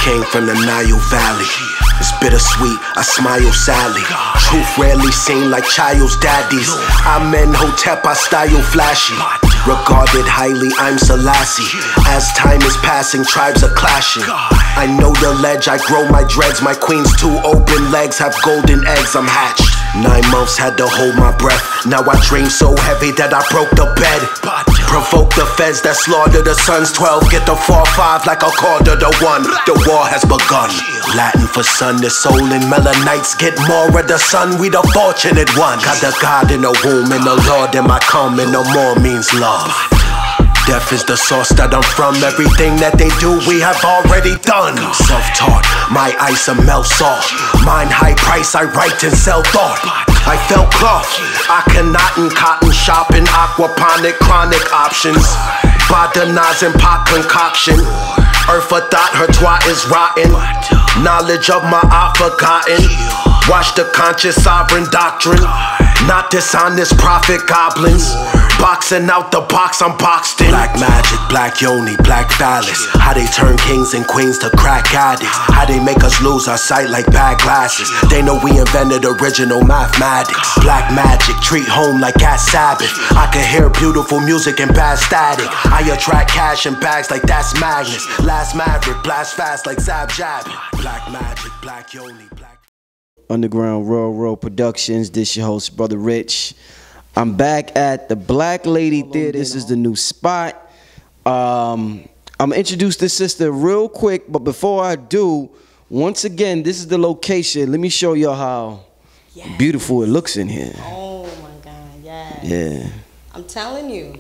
came from the Nile Valley. It's bittersweet, I smile sadly. Truth rarely seen like child's daddies. Amenhotep, I style flashy. Regarded highly, I'm Selassie. As time is passing, tribes are clashing. I know the ledge, I grow my dreads. My queen's two open legs have golden eggs, I'm hatched. 9 months had to hold my breath. Now I dream so heavy that I broke the bed. Provoke the feds that slaughter the sons. 12 get the 4-5 like a quarter to 1. The war has begun. Latin for sun, the soul and Melanites get more of the sun. We the fortunate one. Got the God in the womb and the Lord in my come, and the more means love. Death is the source that I'm from. Everything that they do, we have already done. Self-taught, my ice a melt salt. Mine high price, I write and sell thought. I felt cloth, Akhenaten, cotton shopping, aquaponic, chronic options. Botanizing pot concoction. Earth a thought, her twat is rotten. Knowledge of my art forgotten. Watch the conscious sovereign doctrine. Not dishonest prophet goblins. Boxing out the box, I'm boxed in. Black magic, black yoni, black phallus. How they turn kings and queens to crack addicts. How they make us lose our sight like bad glasses. They know we invented original mathematics. Black magic, treat home like at Sabbath. I can hear beautiful music and bad static. I attract cash in bags like that's Magnus. Last maverick, blast fast like Zab Jab. Black magic, black yoni, black. Underground Railroad Productions. This your host, Brother Rich. I'm back at the Black Lady Theater. This is the new spot. I'm gonna introduce this sister real quick, but before I do, once again, this is the location. Let me show y'all how beautiful it looks in here. Oh my God, yes. Yeah. I'm telling you.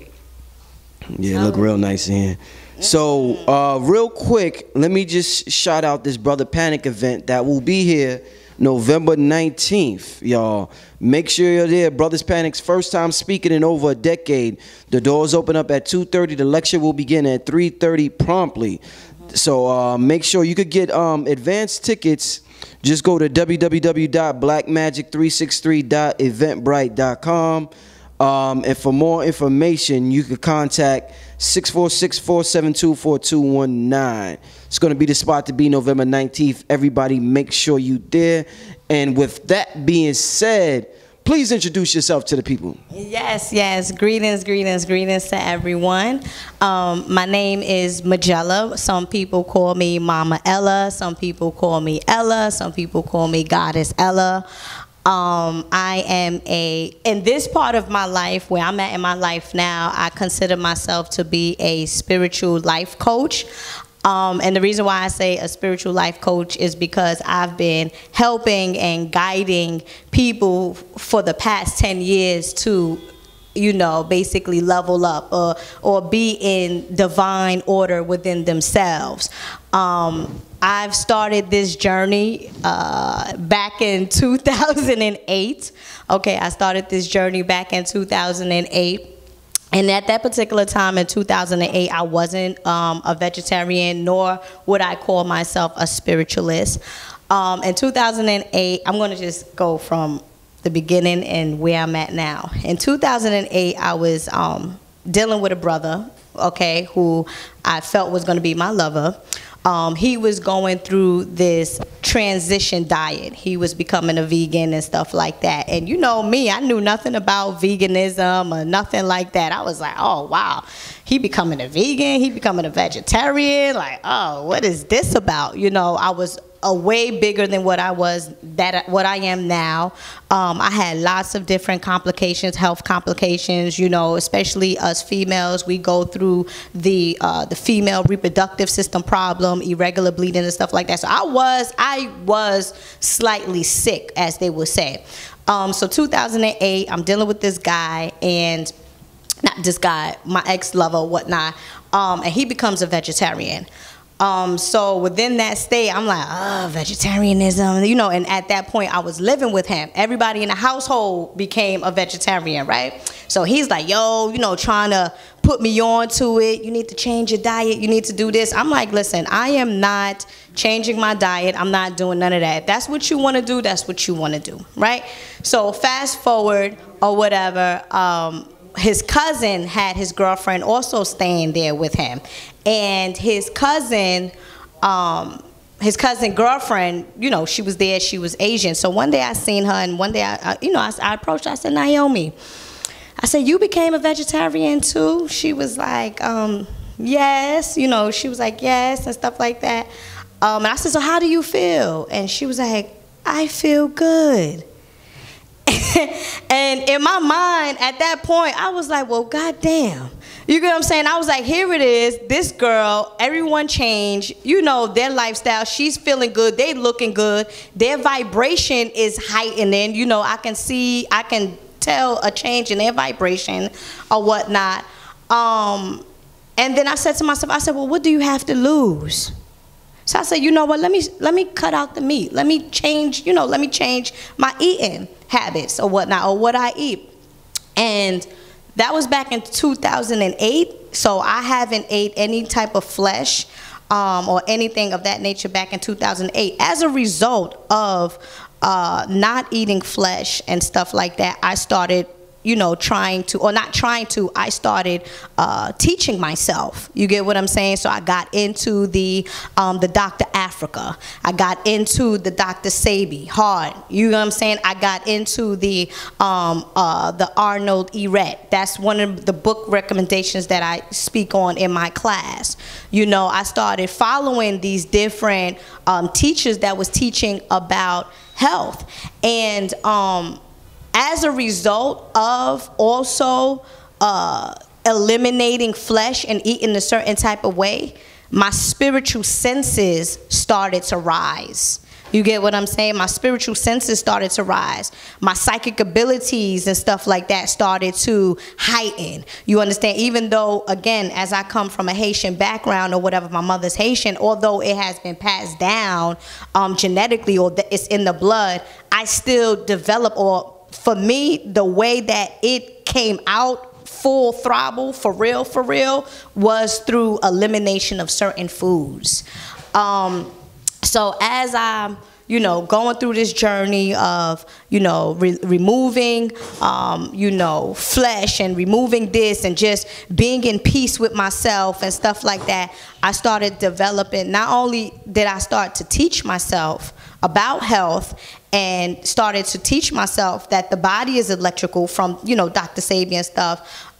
Yeah, look real nice in here. So, real quick, let me just shout out this Brother Panic event that will be here November 19th, y'all. Make sure you're there. Brothers Panic's first time speaking in over a decade. The doors open up at 2:30. The lecture will begin at 3:30 promptly. So make sure you could get advanced tickets. Just go to www.blackmagic363.eventbrite.com. And for more information, you can contact 646-472-4219. It's going to be the spot to be November 19th. Everybody make sure you there. And with that being said, please introduce yourself to the people. Yes, yes. Greetings, greetings, greetings to everyone. My name is Magella. Some people call me Mama Ella. Some people call me Ella. Some people call me Goddess Ella. I am in this part of my life, where I'm at in my life now, I consider myself to be a spiritual life coach. And the reason why I say a spiritual life coach is because I've been helping and guiding people for the past 10 years to, you know, basically level up or be in divine order within themselves. I've started this journey back in 2008. Okay, I started this journey back in 2008. And at that particular time in 2008, I wasn't a vegetarian, nor would I call myself a spiritualist. In 2008, I'm going to just go from the beginning and where I'm at now. In 2008, I was dealing with a brother, okay, who I felt was going to be my lover. He was going through this transition diet. He was becoming a vegan and stuff like that. And you know me, I knew nothing about veganism or nothing like that. I was like, oh, wow, he becoming a vegan, he becoming a vegetarian. Like, oh, what is this about? You know, I was way bigger than what I was, what I am now. I had lots of different complications, health complications, you know, especially us females. We go through the female reproductive system problem, irregular bleeding and stuff like that. So I was slightly sick, as they would say. So 2008, I'm dealing with this guy, and not this guy, my ex-lover, whatnot, and he becomes a vegetarian. So within that state, I'm like, oh, vegetarianism, you know, and at that point I was living with him. Everybody in the household became a vegetarian, right? So he's like, yo, you know, trying to put me on to it. You need to change your diet. You need to do this. I'm like, listen, I am not changing my diet. I'm not doing none of that. If that's what you want to do, that's what you want to do, right? So fast forward or whatever, his cousin had his girlfriend also staying there with him. And his cousin his cousin girlfriend, you know, she was there, she was Asian. So one day I seen her, and one day I approached her, I said, Naomi, I said, you became a vegetarian too? She was like, yes, you know, she was like, yes, and stuff like that. And I said, so how do you feel? And she was like, I feel good. And in my mind, at that point, I was like, well, goddamn. You get what I'm saying? I was like, here it is, this girl, everyone changed, you know, their lifestyle, she's feeling good, they looking good, their vibration is heightening, you know, I can tell a change in their vibration or whatnot. And then I said to myself, I said, well, what do you have to lose? So I said, you know what, let me cut out the meat. Let me change, you know, let me change my eating habits or whatnot, or what I eat. And that was back in 2008. So I haven't ate any type of flesh or anything of that nature back in 2008. As a result of not eating flesh and stuff like that, I started, you know, I started teaching myself. You get what I'm saying? So I got into the Dr. Africa. I got into the Dr. Sabi, hard. You know what I'm saying? I got into the Arnold Eret. That's one of the book recommendations that I speak on in my class. You know, I started following these different teachers that was teaching about health. And as a result of also eliminating flesh and eating a certain type of way, my spiritual senses started to rise. You get what I'm saying? My spiritual senses started to rise. My psychic abilities and stuff like that started to heighten. You understand? Even though, again, as I come from a Haitian background or whatever, my mother's Haitian, although it has been passed down genetically, or it's in the blood, I still develop, or for me, the way that it came out full throttle, for real, was through elimination of certain foods. So as I'm, you know, going through this journey of, you know, removing, you know, flesh and removing this and just being in peace with myself and stuff like that, I started developing, not only did I start to teach myself about health and started to teach myself that the body is electrical from, you know, Dr. Sabi and stuff,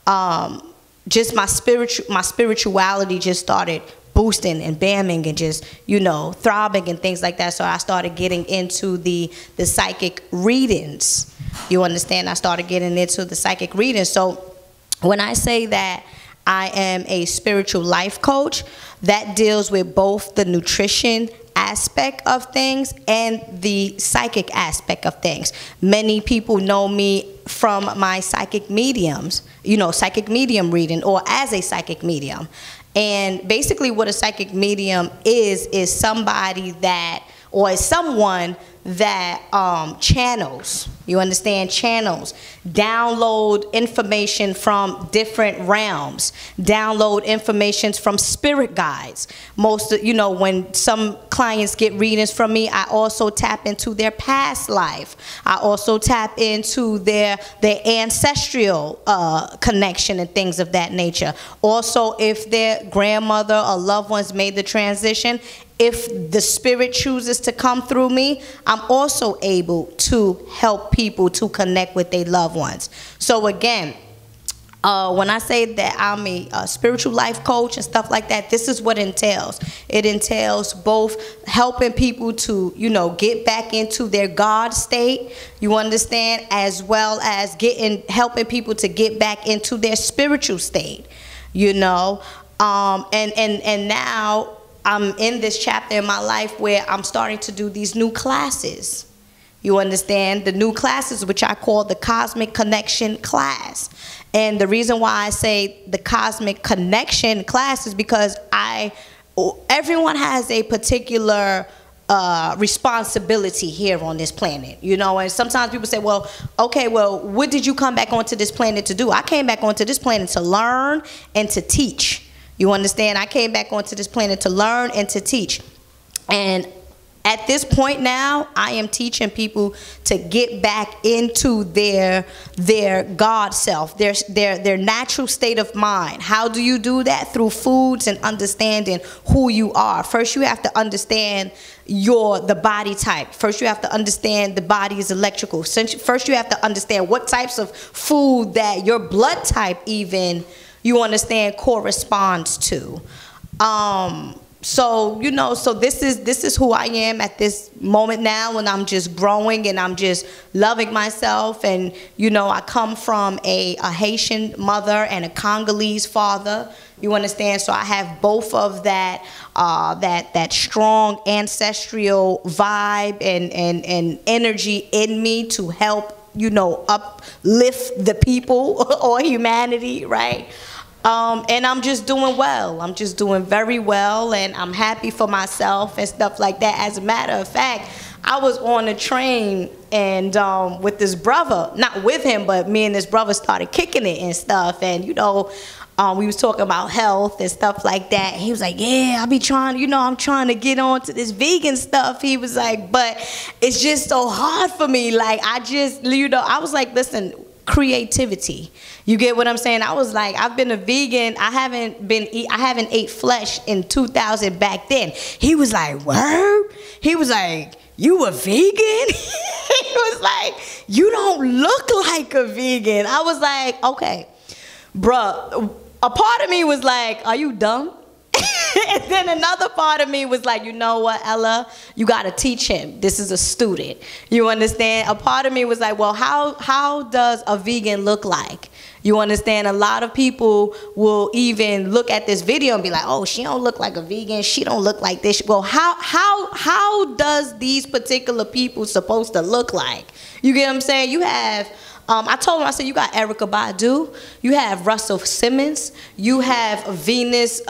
just my spirituality just started boosting and bamming and just, you know, throbbing and things like that. So I started getting into the psychic readings. You understand? I started getting into the psychic readings. So when I say that I am a spiritual life coach, that deals with both the nutrition aspect of things and the psychic aspect of things. Many people know me from my psychic mediums, you know, psychic medium reading, or as a psychic medium. And basically what a psychic medium is somebody that, or is someone that channels, you understand, channels, download information from different realms, download information from spirit guides. Most, you know, when some clients get readings from me, I also tap into their past life. I also tap into their ancestral connection and things of that nature. Also, if their grandmother or loved ones made the transition, if the spirit chooses to come through me, I'm also able to help people to connect with their loved ones. So again, when I say that I'm a spiritual life coach and stuff like that, this is what it entails. It entails both helping people to, you know, get back into their God state, you understand, as well as helping people to get back into their spiritual state, you know. And now I'm in this chapter in my life where I'm starting to do these new classes. You understand? The new classes, which I call the Cosmic Connection class. And the reason why I say the Cosmic Connection class is because everyone has a particular responsibility here on this planet, you know. And sometimes people say, well, okay, well, what did you come back onto this planet to do? I came back onto this planet to learn and to teach. You understand? I came back onto this planet to learn and to teach. And At this point now, I am teaching people to get back into their God self, their natural state of mind. How do you do that? Through foods and understanding who you are. First, you have to understand the body type. First, you have to understand the body is electrical. First, you have to understand what types of food that your blood type even, you understand, corresponds to. So, you know, so this is who I am at this moment now, when I'm just growing and I'm just loving myself. And, you know, I come from a Haitian mother and a Congolese father. You understand? So I have both of that strong ancestral vibe and energy in me to help, you know, uplift the people or humanity, right? And I'm just doing well. I'm just doing very well, and I'm happy for myself and stuff like that. As a matter of fact, I was on a train and with this brother, not with him, but me and this brother started kicking it and stuff. And, you know, we was talking about health and stuff like that. He was like, yeah, I be trying, you know, I'm trying to get on to this vegan stuff. He was like, but it's just so hard for me. Like, I just, you know, I was like, listen, creativity. You get what I'm saying? I was like, I've been a vegan. I haven't ate flesh in 2000 back then. He was like, word? He was like, you a vegan? He was like, you don't look like a vegan. I was like, okay, bruh. A part of me was like, are you dumb? And then another part of me was like, you know what, Ella, you got to teach him. This is a student. You understand? A part of me was like, well, how does a vegan look like? You understand? A lot of people will even look at this video and be like, oh, she don't look like a vegan. She don't look like this. Well, how does these particular people supposed to look like? You get what I'm saying? You have... I told him, I said, you got Erykah Badu, you have Russell Simmons, you have Venus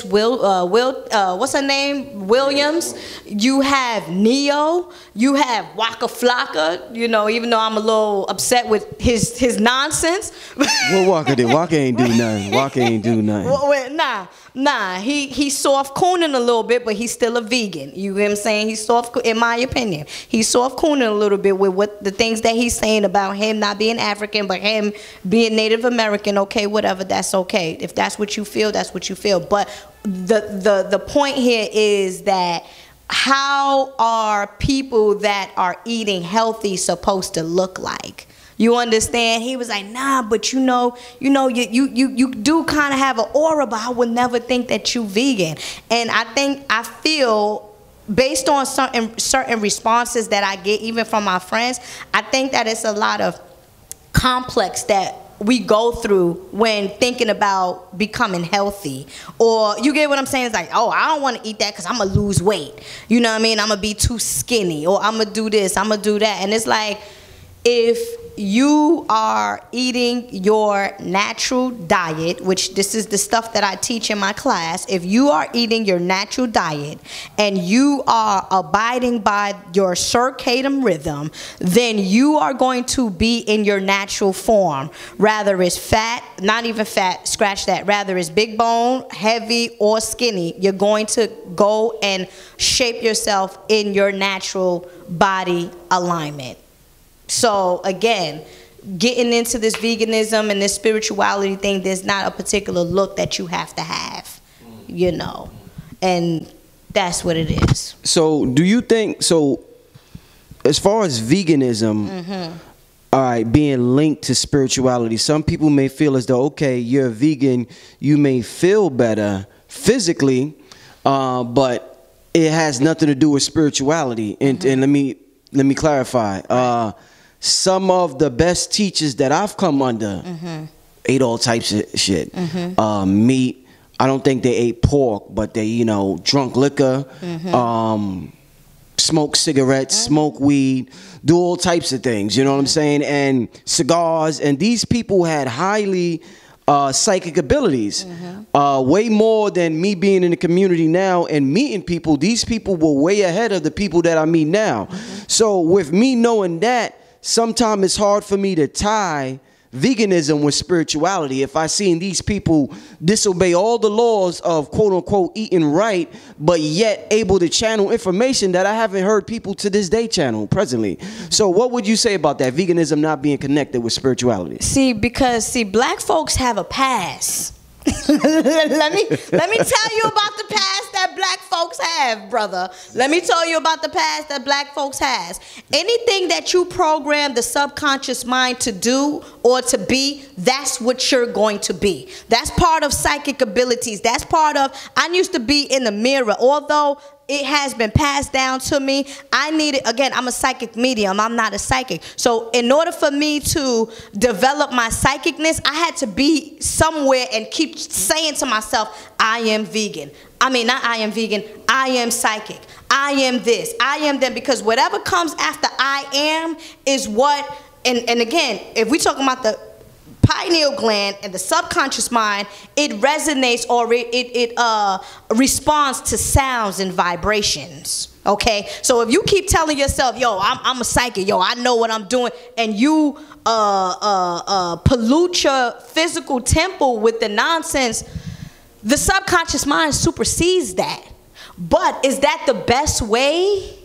what's her name? Williams, you have Neo, you have Waka Flocka, you know, even though I'm a little upset with his nonsense. What Waka did? Waka ain't do nothing. Waka ain't do nothing. Well, nah, he's soft cooning a little bit, but he's still a vegan. You get what I'm saying? He's soft, in my opinion. He's soft cooning a little bit with what the things that he's saying about him not being African, but him being Native American. Okay, whatever, that's okay. If that's what you feel, that's what you feel. But the point here is that how are people that are eating healthy supposed to look like? You understand? He was like, nah, but you know, you do kind of have an aura, but I would never think that you vegan. And I feel, based on certain responses that I get, even from my friends, I think that it's a lot of complex that we go through when thinking about becoming healthy. Or, you get what I'm saying? It's like, oh, I don't want to eat that because I'm going to lose weight. You know what I mean? I'm going to be too skinny, or I'm going to do this, I'm going to do that. And it's like, if you are eating your natural diet, which this is the stuff that I teach in my class, if you are eating your natural diet and you are abiding by your circadian rhythm, then you are going to be in your natural form. Rather it's fat, not even fat, scratch that. Rather it's big bone, heavy, or skinny. You're going to go and shape yourself in your natural body alignment. So again, getting into this veganism and this spirituality thing, there's not a particular look that you have to have, you know, and that's what it is. So do you think, so as far as veganism, all right, being linked to spirituality, some people may feel as though, okay, you're a vegan, you may feel better physically, but it has nothing to do with spirituality. And let me clarify. Some of the best teachers that I've come under ate all types of shit. Meat. I don't think they ate pork, but they, you know, drunk liquor, smoke cigarettes, smoke weed, do all types of things. You know what I'm saying? And cigars. And these people had highly psychic abilities, way more than me being in the community now and meeting people. These people were way ahead of the people that I meet now. So with me knowing that, sometimes it's hard for me to tie veganism with spirituality if I seen these people disobey all the laws of quote unquote eating right, but yet able to channel information that I haven't heard people to this day channel presently. So what would you say about that, veganism not being connected with spirituality? See, because black folks have a past. let me tell you about the past that black folks have, brother. Let me tell you about the past that black folks has. Anything that you program the subconscious mind to do or to be, that's what you're going to be. That's part of psychic abilities. That's part of, I used to be in the mirror. Although it has been passed down to me, I need it. Again, I'm a psychic medium. I'm not a psychic. So in order for me to develop my psychicness, I had to be somewhere and keep saying to myself, I am vegan. I mean, not I am vegan, I am psychic. I am this, I am that, because whatever comes after I am is what, and again, if we talking about the pineal gland and the subconscious mind, it resonates or it responds to sounds and vibrations. Okay, so if you keep telling yourself, yo, I'm a psychic, yo, I know what I'm doing, and you pollute your physical temple with the nonsense, the subconscious mind supersedes that. But is that the best way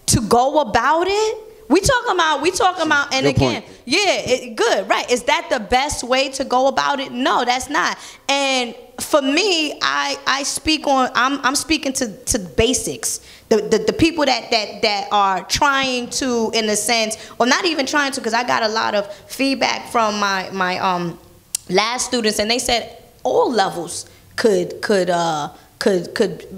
to go about it? We talking about, and Good again, point. yeah, good, right. Is that the best way to go about it? No, that's not. And for me, I speak on, I'm speaking to basics. The people that are trying to, in a sense, or not even trying to, because I got a lot of feedback from my last students, and they said all levels could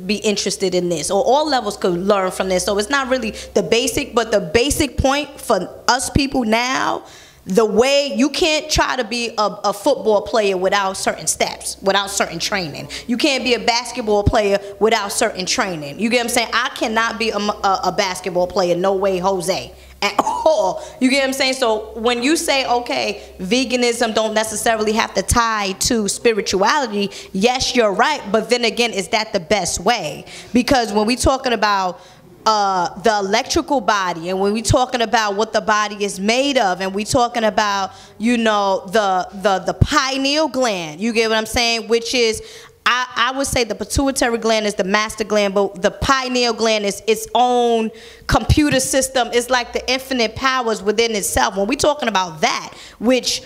be interested in this, or all levels could learn from this. So it's not really the basic, but the basic point for us people now, the way you can't try to be a football player without certain steps, without certain training. You can't be a basketball player without certain training. You get what I'm saying? I cannot be a basketball player, no way, Jose, at all. You get what I'm saying? So when you say, okay, veganism don't necessarily have to tie to spirituality, yes, you're right. But then again, is that the best way? Because when we're talking about the electrical body, and when we're talking about what the body is made of, and we're talking about, you know, the pineal gland, you get what I'm saying, which is, I would say the pituitary gland is the master gland, but the pineal gland is its own computer system. It's like the infinite powers within itself. When we're talking about that, which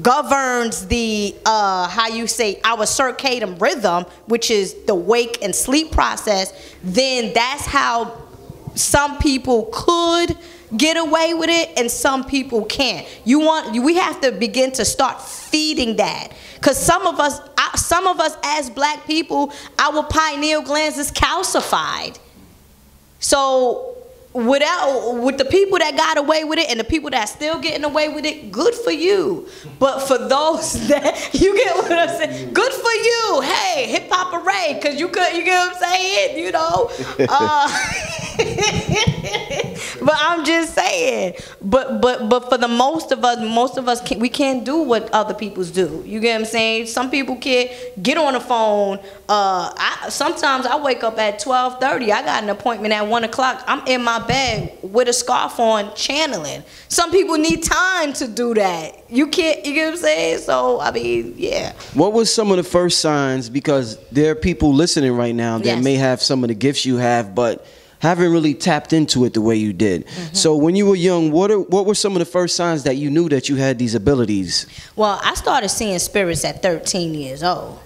governs the, how you say, our circadian rhythm, which is the wake and sleep process, then that's how some people could get away with it and some people can't. We have to begin to start feeding that, because some of us as black people, our pineal glands is calcified. So with the people that got away with it and the people that are still getting away with it, good for you. But for those that, you get what I'm saying, good for you. Hey, hip hop array, because you get what I'm saying, you know. But I'm just saying, but for the most of us we can't do what other people's do. You get what I'm saying? Some people can't get on the phone. Sometimes I wake up at 12:30. I got an appointment at 1 o'clock. I'm in my bed with a scarf on, channeling. Some people need time to do that. You can't. You get what I'm saying? So I mean, yeah. What was some of the first signs? Because there are people listening right now that Yes. may have some of the gifts you have, but haven't really tapped into it the way you did. Mm-hmm. So when you were young, what were some of the first signs that you knew that you had these abilities? Well, I started seeing spirits at 13 years old.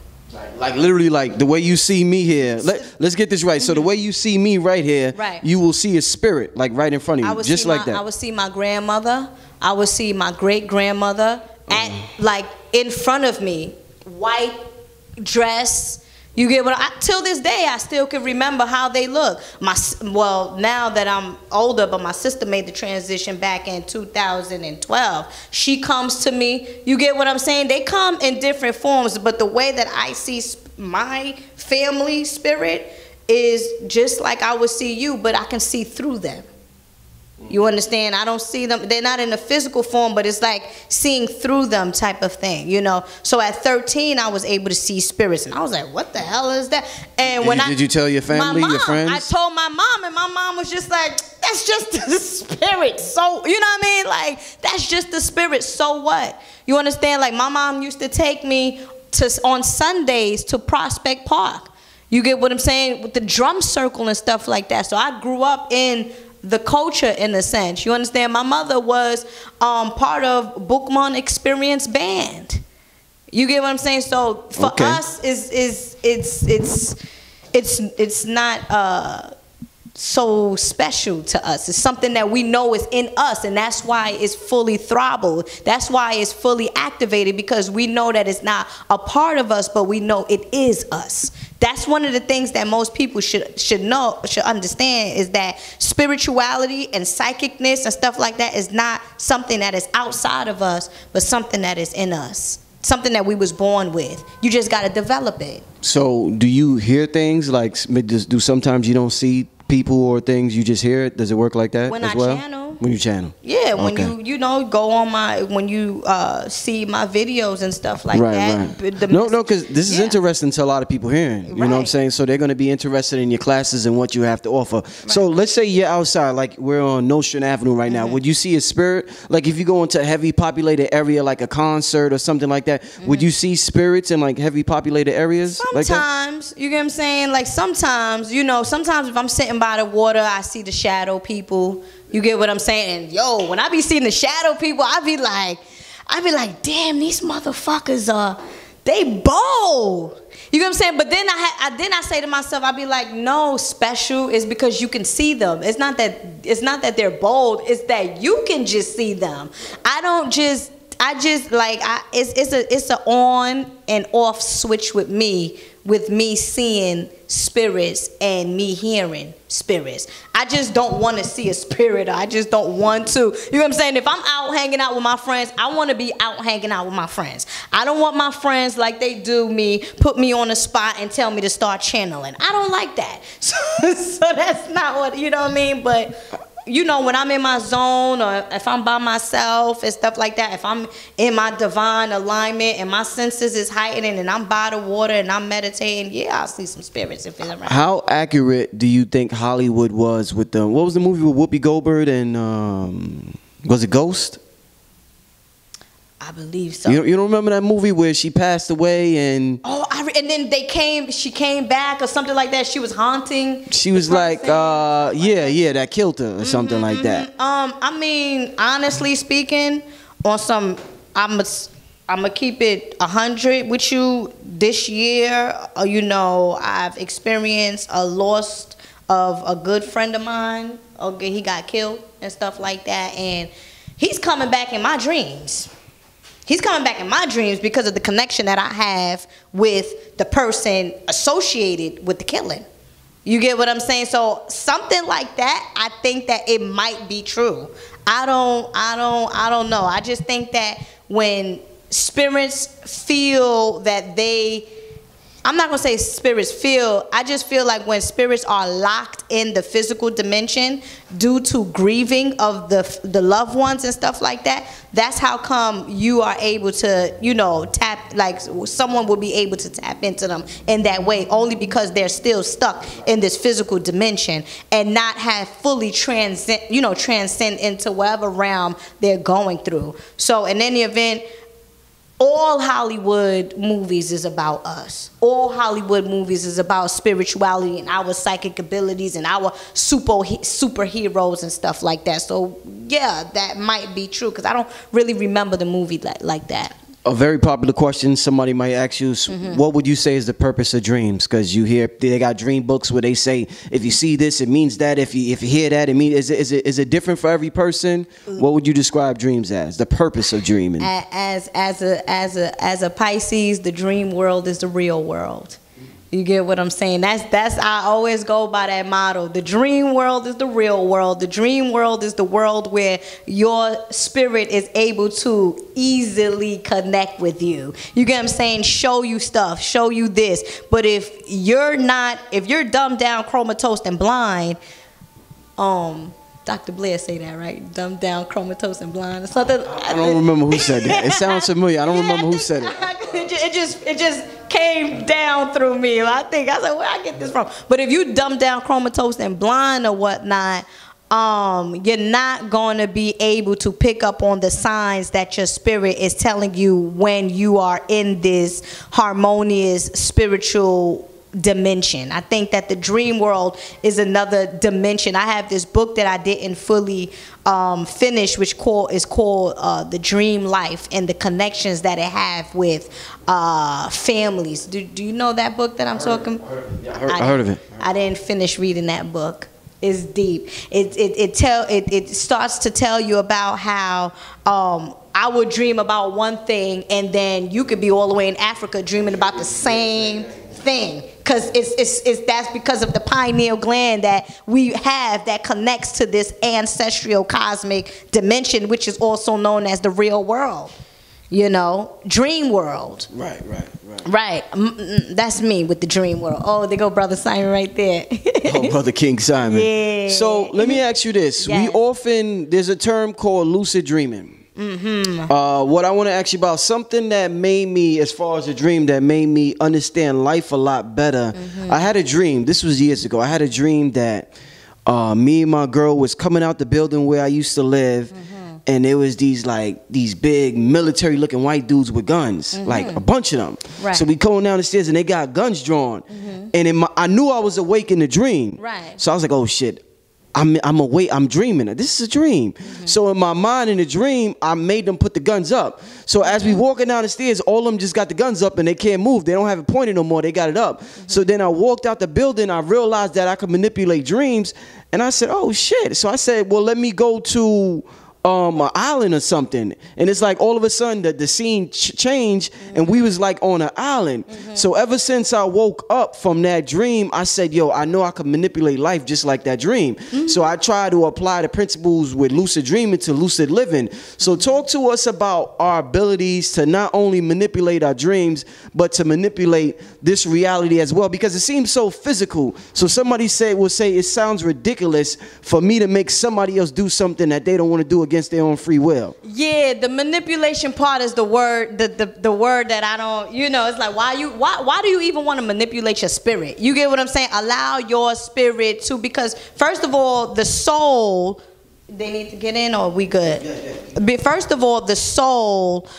Like literally, like the way you see me here. Let's get this right. So the way you see me right here, Right. you will see a spirit like right in front of you, just like that. I would see my grandmother. I would see my great grandmother like in front of me, white dress. You get what till this day I still can remember how they look. Well, now that I'm older, but my sister made the transition back in 2012. She comes to me. You get what I'm saying? They come in different forms, but the way that I see my family spirit is just like I would see you, but I can see through them. You understand? I don't see them. They're not in a physical form, but it's like seeing through them type of thing, you know? So at 13, I was able to see spirits. And I was like, what the hell is that? And did you tell your family, your friends? I told my mom, and my mom was just like, that's just the spirit. So, you know what I mean? Like, that's just the spirit. So what? You understand? Like, my mom used to take me on Sundays to Prospect Park. You get what I'm saying? With the drum circle and stuff like that. So I grew up in the culture in a sense. You understand? My mother was part of Bookman Experience Band. You get what I'm saying? So for us, it's not so special to us. It's something that we know is in us, and that's why it's fully throttled. That's why it's fully activated, because we know that it's not a part of us, but we know it is us. That's one of the things that most people should understand, is that spirituality and psychicness and stuff like that is not something that is outside of us, but something that is in us. Something that we was born with. You just got to develop it. So do you hear things like, do sometimes you don't see people or things, you just hear it? Does it work like that when as I well? channel. When you channel. Yeah, when you know, go on when you see my videos and stuff like that. Right. No, because this is interesting to a lot of people hearing. You know what I'm saying? So they're going to be interested in your classes and what you have to offer. Right. So let's say you're outside, like we're on Nostrand Avenue right now. Would you see a spirit? Like if you go into a heavy populated area, like a concert or something like that, would you see spirits in like heavy populated areas? Sometimes, you get what I'm saying? Like sometimes, you know, sometimes if I'm sitting by the water, I see the shadow people. You get what I'm saying? And yo, when I be seeing the shadow people, I be like, damn, these motherfuckers they bold. You get what I'm saying? But then I say to myself, I be like, no, special is because you can see them. It's not that they're bold. It's that you can just see them. It's a on and off switch with me seeing spirits and me hearing spirits. I just don't want to see a spirit. I just don't want to. You know what I'm saying? If I'm out hanging out with my friends, I want to be out hanging out with my friends. I don't want my friends, like they do me, put me on a spot and tell me to start channeling. I don't like that. So that's not what, you know what I mean? But you know, when I'm in my zone, or if I'm by myself and stuff like that, if I'm in my divine alignment and my senses is heightening and I'm by the water and I'm meditating, yeah, I'll see some spirits if it's around. How accurate do you think Hollywood was with them? What was the movie with Whoopi Goldberg and was it Ghost? I believe so. You don't remember that movie where she passed away and and then she came back or something like that. She was haunting. She was like, that killed her or something like that. I mean, honestly speaking, on some, I'm gonna keep it 100 with you. This year, you know, I've experienced a loss of a good friend of mine. Okay, he got killed and stuff like that, and he's coming back in my dreams. He's coming back in my dreams because of the connection that I have with the person associated with the killing. You get what I'm saying? So something like that, I think that it might be true. I don't know. I just think that when spirits feel that I'm not gonna say spirits feel, I just feel like when spirits are locked in the physical dimension due to grieving of the loved ones and stuff like that, that's how come you are able to, you know, tap, like someone will be able to tap into them in that way, only because they're still stuck in this physical dimension and not have fully transcend into whatever realm they're going through. So in any event, all Hollywood movies is about us. All Hollywood movies is about spirituality and our psychic abilities and our superheroes and stuff like that. So yeah, that might be true because I don't really remember the movie like that. A very popular question somebody might ask you, what would you say is the purpose of dreams? Because you hear they got dream books where they say, if you see this, it means that. If you hear that, it means, is it different for every person? What would you describe dreams as? The purpose of dreaming? As a Pisces, the dream world is the real world. You get what I'm saying? That's I always go by that motto. The dream world is the real world. The dream world is the world where your spirit is able to easily connect with you. You get what I'm saying? Show you stuff, show you this. But if you're dumbed down, comatose, and blind, Dr. Blair say that, right? Dumbed down, comatose, and blind or something. I don't remember who said that. It sounds familiar. I don't remember who said it. It just came down through me. I said, where I get this from? But if you dumb down, comatose, and blind or whatnot, you're not going to be able to pick up on the signs that your spirit is telling you when you are in this harmonious spiritual dimension. I think that the dream world is another dimension. I have this book that I didn't fully finish, which is called The Dream Life, and the connections that it have with families. Do you know that book that I'm talking? I heard of it. I didn't finish reading that book. It's deep. It starts to tell you about how I would dream about one thing, and then you could be all the way in Africa dreaming about the same thing, because that's because of the pineal gland that we have that connects to this ancestral cosmic dimension, which is also known as the real world, dream world. Right. That's me with the dream world. Oh, there go Brother Simon right there. Oh, Brother King Simon. Yeah. So let me ask you this. Yes. There's a term called lucid dreaming. Mm-hmm. What I want to ask you about, something that made me, as far as a dream, that made me understand life a lot better. Mm-hmm. I had a dream, this was years ago, I had a dream that me and my girl was coming out the building where I used to live, and there was these big military looking white dudes with guns, like a bunch of them. Right. So we going down the stairs and they got guns drawn, and I knew I was awake in the dream. Right. So I was like, oh shit, I'm awake, I'm dreaming. This is a dream. So in my mind, in the dream, I made them put the guns up. So as we walking down the stairs, all of them just got the guns up and they can't move. They don't have it pointed no more. They got it up. So then I walked out the building. I realized that I could manipulate dreams. And I said, oh shit. So I said, well, let me go to an island or something, and it's like all of a sudden the scene changed, and we was like on an island. So ever since I woke up from that dream, I said, yo, I know I could manipulate life just like that dream. So I try to apply the principles with lucid dreaming to lucid living. So talk to us about our abilities to not only manipulate our dreams, but to manipulate this reality as well, because it seems so physical. So somebody will say it sounds ridiculous for me to make somebody else do something that they don't want to do against their own free will. Yeah, the manipulation part is the word that I don't, it's like, why do you even want to manipulate your spirit? You get what I'm saying? Allow your spirit to, because first of all, the soul, they need to get in, or we good? But first of all, the soul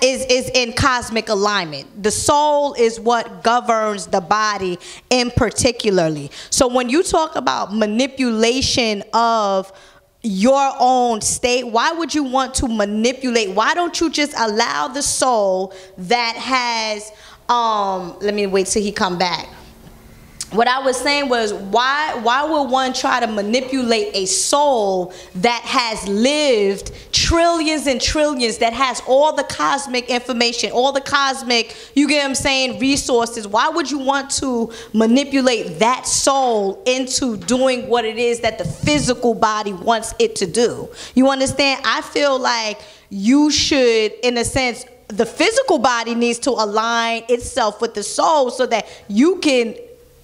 is in cosmic alignment. The soul is what governs the body in particularly. So when you talk about manipulation of your own state, why would you want to manipulate? Why don't you just allow the soul that has let me wait till he come back. What I was saying was, why would one try to manipulate a soul that has lived trillions and trillions, that has all the cosmic information, all the cosmic, you get what I'm saying, resources? Why would you want to manipulate that soul into doing what it is that the physical body wants it to do? You understand? I feel like you should, in a sense, the physical body needs to align itself with the soul so that you can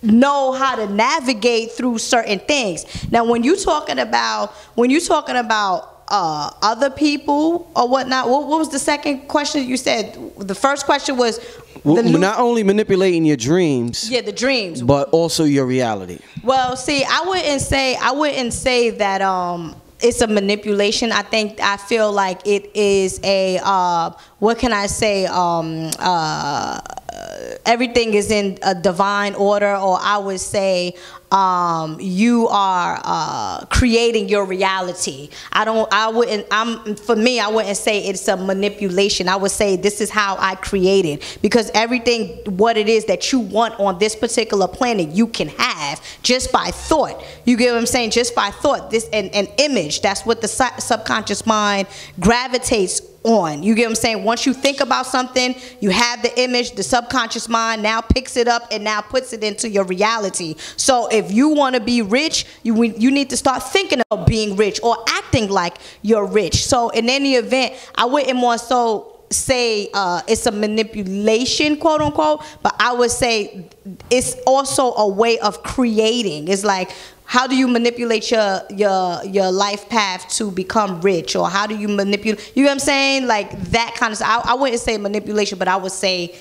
know how to navigate through certain things. Now, when you're talking about other people or whatnot, what was the second question you said? The first question was not only manipulating your dreams, the dreams, but also your reality. Well, see, I wouldn't say that it's a manipulation. I feel like it is a what can I say? Everything is in a divine order, or I would say you are creating your reality. I wouldn't say it's a manipulation. I would say this is how I created, because everything what it is that you want on this particular planet you can have just by thought. You get what I'm saying? Just by thought. This an image. That's what the subconscious mind gravitates on. You get what I'm saying? Once you think about something, you have the image, the subconscious mind now picks it up and now puts it into your reality. So if you want to be rich, you need to start thinking of being rich or acting like you're rich. So in any event, I wouldn't more so say it's a manipulation, quote unquote, but I would say it's also a way of creating. It's like how do you manipulate your life path to become rich, or how do you manipulate, you know what I'm saying, like that kind of stuff. I wouldn't say manipulation, but I would say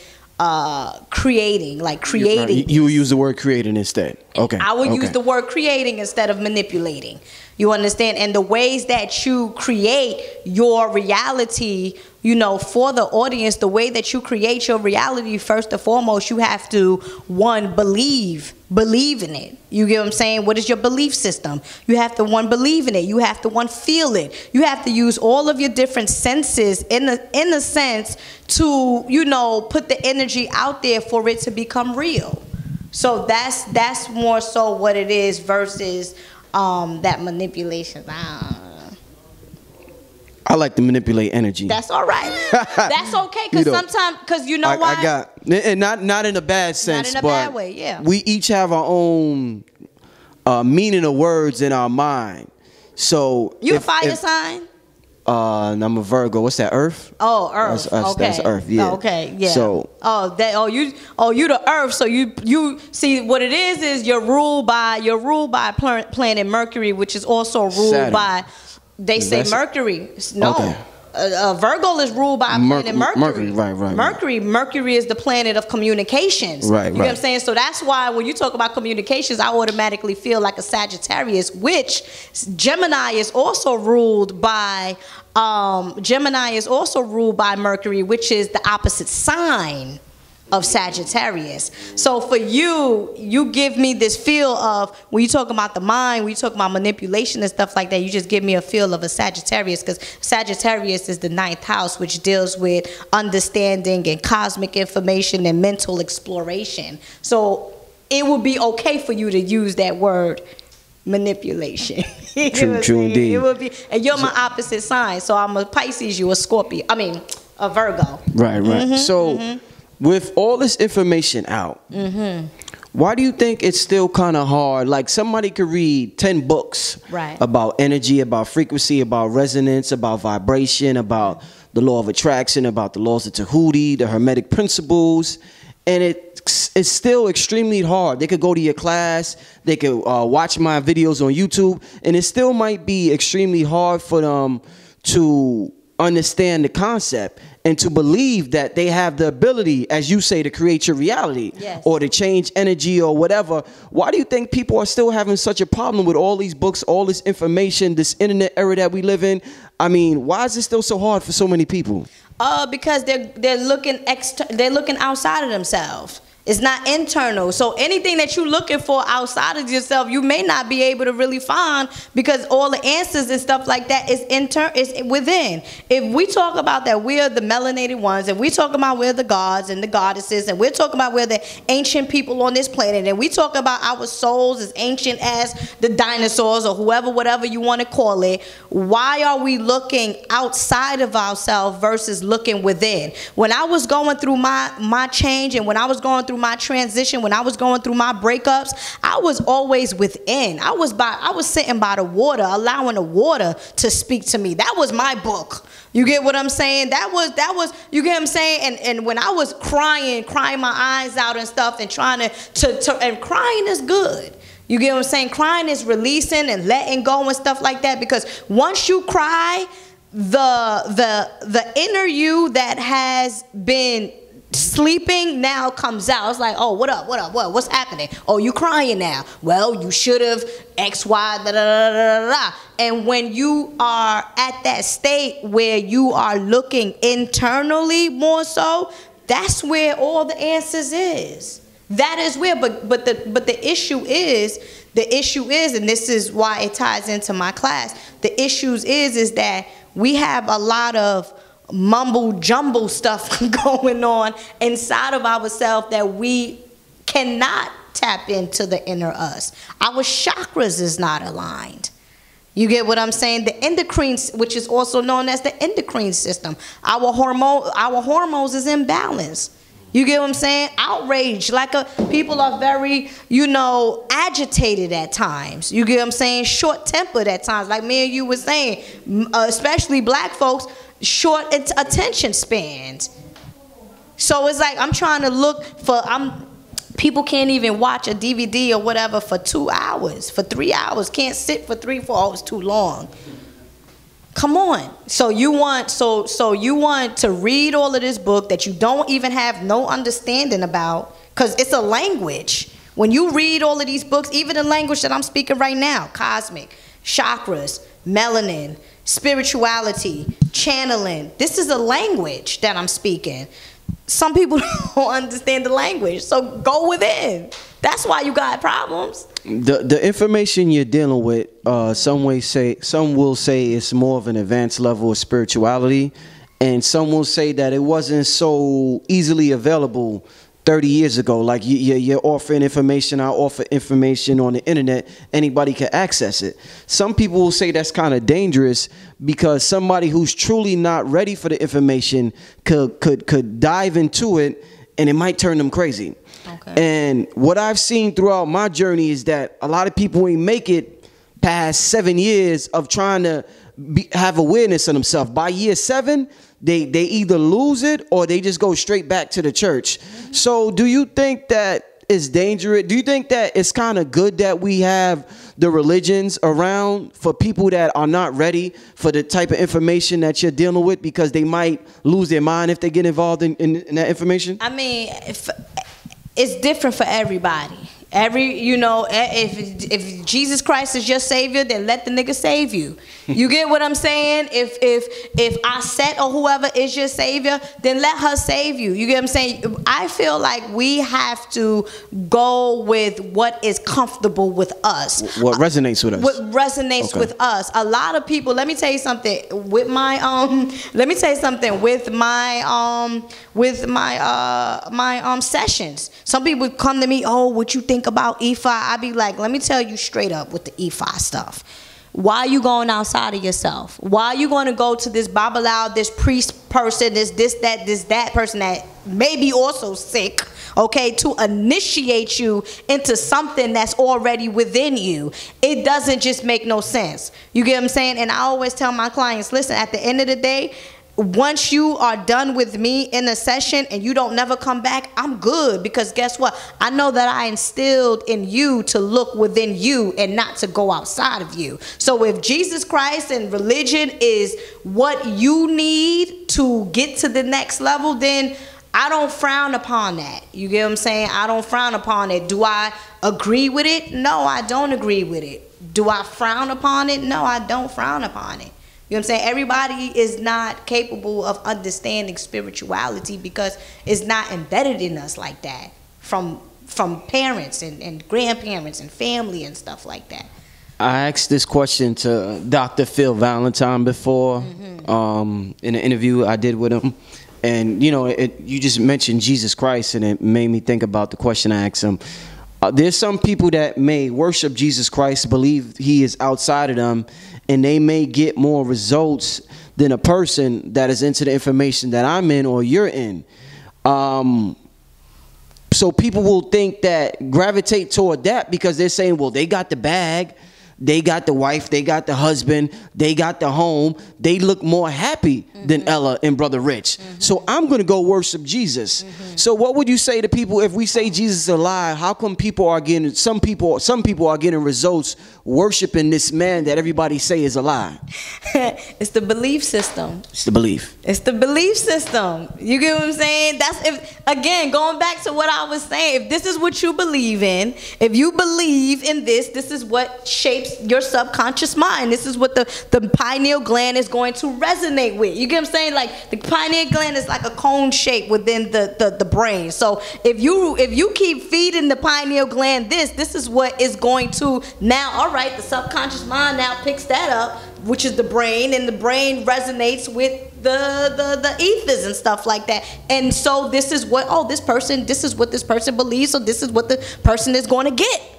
creating, like creating. You use the word creating instead. Okay. I would use the word creating instead of manipulating. You understand? And the ways that you create your reality, you know, for the audience, the way that you create your reality, first and foremost, you have to, one, believe in it. You get what I'm saying? What is your belief system? You have to, one, believe in it. You have to, one, feel it. You have to use all of your different senses in a sense to, you know, put the energy out there for it to become real. So that's more so what it is versus that manipulation. I like to manipulate energy. That's all right. That's okay, because sometimes, because you know why? I got, and not in a bad sense, not in a bad way, yeah. We each have our own meaning of words in our mind. So you a fire sign? I'm a Virgo. What's that? Earth? Oh, Earth. Okay. That's Earth. Yeah. Okay. Yeah. So. You the Earth. So you see what it is you're ruled by planet Mercury, which is also ruled Saturn. by. They say Mercury. No. Okay. Virgo is ruled by planet Mercury. Right. Mercury is the planet of communications. Right. You know what I'm saying? So that's why when you talk about communications, I automatically feel like a Sagittarius, which Gemini is also ruled by Mercury, which is the opposite sign of Sagittarius. So for you give me this feel of, when you talk about the mind, when you talk about manipulation and stuff like that, you just give me a feel of a Sagittarius, because Sagittarius is the 9th house, which deals with understanding and cosmic information and mental exploration. So it would be okay for you to use that word manipulation. True indeed. It would be, and you're my opposite sign, so I'm a Pisces, you a Scorpio. I mean, a Virgo. Right. So with all this information out, why do you think it's still kind of hard? Like, somebody could read 10 books about energy, about frequency, about resonance, about vibration, about the law of attraction, about the laws of Tahuti, the Hermetic principles, and it's still extremely hard. They could go to your class, they could watch my videos on YouTube, and it still might be extremely hard for them to understand the concept and to believe that they have the ability, as you say, to create your reality, or to change energy or whatever. Why do you think people are still having such a problem with all these books, all this information, this internet era that we live in? I mean, why is it still so hard for so many people? Because they're looking outside of themselves. It's not internal. So anything that you're looking for outside of yourself, you may not be able to really find, because all the answers and stuff like that is within. If we talk about that we're the melanated ones, and we talk about we're the gods and the goddesses, and we're talking about we're the ancient people on this planet, and we talk about our souls as ancient as the dinosaurs or whatever you want to call it, why are we looking outside of ourselves versus looking within? When I was going through my change, and when I was going through my transition, when I was going through my breakups, I was always within. I was sitting by the water, allowing the water to speak to me. That was my book. You get what I'm saying? That was you get what I'm saying? And when I was crying my eyes out and stuff, and trying to and crying is good. You get what I'm saying? Crying is releasing and letting go and stuff like that, because once you cry, the inner you that has been sleeping now comes out. It's like, oh, what's happening? Oh, you crying now. Well, you should have X, Y, da, da, da, da, da. And when you are at that state where you are looking internally more so, that's where all the answers is. That is where, but the issue is, and this is why it ties into my class, the issues is that we have a lot of mumble jumble stuff going on inside of ourselves that we cannot tap into the inner us. Our chakras is not aligned. You get what I'm saying? The endocrine, which is also known as the endocrine system, our hormones is imbalanced. You get what I'm saying? Outrage, people are very, agitated at times. You get what I'm saying? Short-tempered at times, like me and you were saying, especially black folks, short attention spans. So it's like I'm trying to look for, People can't even watch a DVD or whatever for 2 hours, for 3 hours. Can't sit for 3, 4 hours, too long. Come on. So you want to read all of this book that you don't even have no understanding about, because it's a language. When you read all of these books, even the language that I'm speaking right now, cosmic, chakras, melanin, spirituality, channeling, this is a language that I'm speaking. Some people don't understand the language, so go within. That's why you got problems. The information you're dealing with, some will say it's more of an advanced level of spirituality, and some will say that it wasn't so easily available 30 years ago. Like you're offering information, I offer information on the internet, anybody can access it. Some people will say that's kind of dangerous, because somebody who's truly not ready for the information could dive into it, and it might turn them crazy. Okay. And what I've seen throughout my journey is that a lot of people ain't make it past 7 years of trying to have awareness of themselves. By year 7, they either lose it or they just go straight back to the church. Mm-hmm. So do you think that it's dangerous? Do you think that it's kind of good that we have the religions around for people that are not ready for the type of information that you're dealing with, because they might lose their mind if they get involved in that information? I mean, it's different for everybody. If Jesus Christ is your savior, then let the nigga save you. You get what I'm saying? If Aset or whoever is your savior, then let her save you. You get what I'm saying? I feel like we have to go with what is comfortable with us. What resonates with us. What resonates with us. A lot of people, let me tell you something, with my sessions. Some people come to me, oh, what you think about Ifa? I be like, let me tell you straight up with the Ifa stuff. Why are you going outside of yourself? Why are you going to go to this Babalawo, this priest person, this that person that may be also sick, okay, to initiate you into something that's already within you? It doesn't just make no sense. You get what I'm saying? And I always tell my clients, listen, at the end of the day, once you are done with me in a session and you don't never come back, I'm good, because guess what? I know that I instilled in you to look within you and not to go outside of you. So if Jesus Christ and religion is what you need to get to the next level, then I don't frown upon that. You get what I'm saying? I don't frown upon it. Do I agree with it? No, I don't agree with it. Do I frown upon it? No, I don't frown upon it. You know what I'm saying? Everybody is not capable of understanding spirituality because it's not embedded in us like that from parents and grandparents and family and stuff like that. I asked this question to Dr. Phil Valentine before, in an interview I did with him. And, you know, you just mentioned Jesus Christ, and it made me think about the question I asked him. There's some people that may worship Jesus Christ, believe he is outside of them, and they may get more results than a person that is into the information that I'm in or you're in. So people will think that, gravitate toward that, because they're saying, well, they got the bag, they got the wife, they got the husband, they got the home, they look more happy than Ella and Brother Rich. So I'm going to go worship Jesus. So what would you say to people if we say Jesus is alive? How come people are getting, some people are getting results worshiping this man that everybody say is alive? It's the belief system. It's the belief. It's the belief system. You get what I'm saying? That's, if again, going back to what I was saying, if this is what you believe in, if you believe in this, this is what shapes your subconscious mind. This is what the pineal gland is going to resonate with. You get what I'm saying? Like, the pineal gland is like a cone shape within the brain. So if you keep feeding the pineal gland this is what is going to now, all right, the subconscious mind now picks that up, which is the brain, and the brain resonates with the ethers and stuff like that. And so this is what, this is what this person believes, so this is what the person is going to get.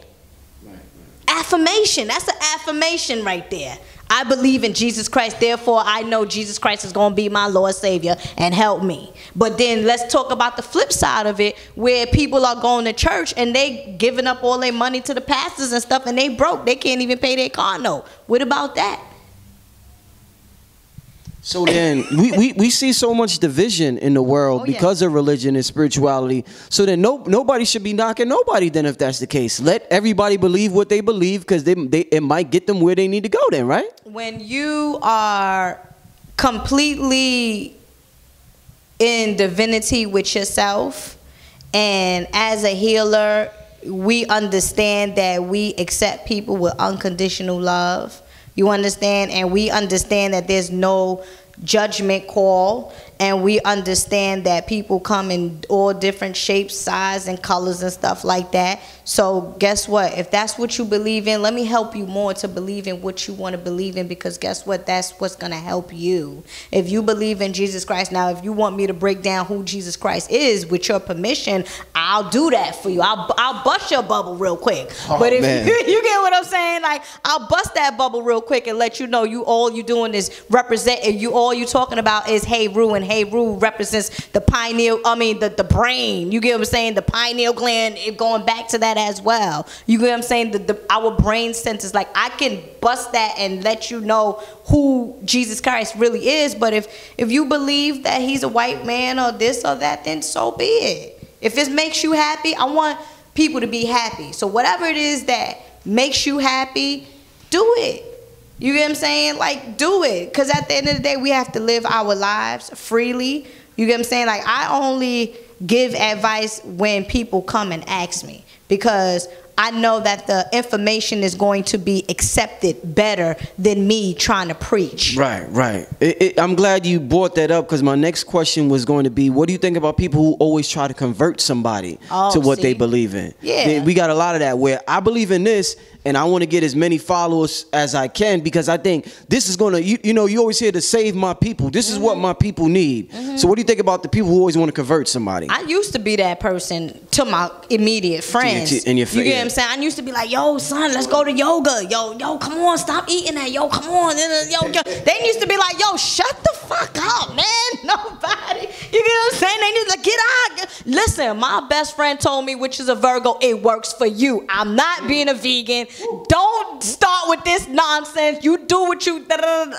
Affirmation. That's an affirmation right there. I believe in Jesus Christ, therefore I know Jesus Christ is going to be my Lord Savior and help me. But then let's talk about the flip side of it, where people are going to church and they giving up all their money to the pastors and stuff, and they broke. They can't even pay their car note. What about that? So then we see so much division in the world because of religion and spirituality. So then nobody should be knocking nobody then if that's the case. Let everybody believe what they believe because it might get them where they need to go then, right? When you are completely in divinity with yourself, and as a healer, we understand that we accept people with unconditional love. You understand? And we understand that there's no judgment call. And we understand that people come in all different shapes, size, and colors and stuff like that. So guess what? If that's what you believe in, let me help you more to believe in what you want to believe in, because guess what? That's what's going to help you. If you believe in Jesus Christ, now if you want me to break down who Jesus Christ is with your permission, I'll do that for you. I'll bust your bubble real quick. But if you get what I'm saying, like I'll bust that bubble real quick and let you know all you doing is represent, and all you talking about is hey Rue, and hey Rue represents the pineal, the brain. You get what I'm saying? The pineal gland, going back to that as well. You get what I'm saying? Our brain centers, like I can bust that and let you know who Jesus Christ really is. But if you believe that he's a white man or this or that, then so be it. If it makes you happy, I want people to be happy. So whatever it is that makes you happy, do it. You get what I'm saying? Like, do it. Because at the end of the day, we have to live our lives freely. You get what I'm saying? Like, I only give advice when people come and ask me, because I know that the information is going to be accepted better than me trying to preach. Right, right. I'm glad you brought that up, because my next question was going to be, what do you think about people who always try to convert somebody to what they believe in? Yeah. We got a lot of that where I believe in this, and I want to get as many followers as I can, because I think this is going to, you always hear to save my people. This is what my people need. So what do you think about the people who always want to convert somebody? I used to be that person to my immediate friends. You get what I'm saying? I used to be like, yo, son, let's go to yoga. Yo, come on, stop eating that. Yo, come on. Yo. They used to be like, yo, shut the fuck up, man. Nobody. You get what I'm saying? They need to get out. Listen, my best friend told me, which is a Virgo, it works for you. I'm not being a vegan. Don't start with this nonsense. You do what you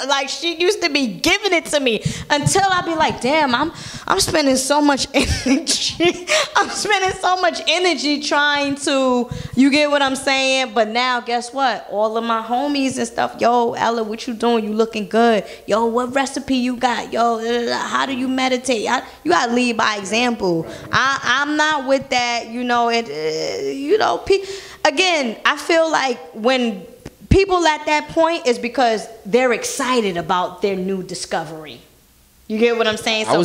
like. She used to be giving it to me until I be like, damn, I'm spending so much energy. I'm spending so much energy trying to, you get what I'm saying? But now, guess what? All of my homies and stuff, yo, Ella, what you doing? You looking good. Yo, what recipe you got? Yo, how do you meditate? You gotta lead by example. I'm not with that, again, I feel like when people at that point is because they're excited about their new discovery. You get what I'm saying? So, I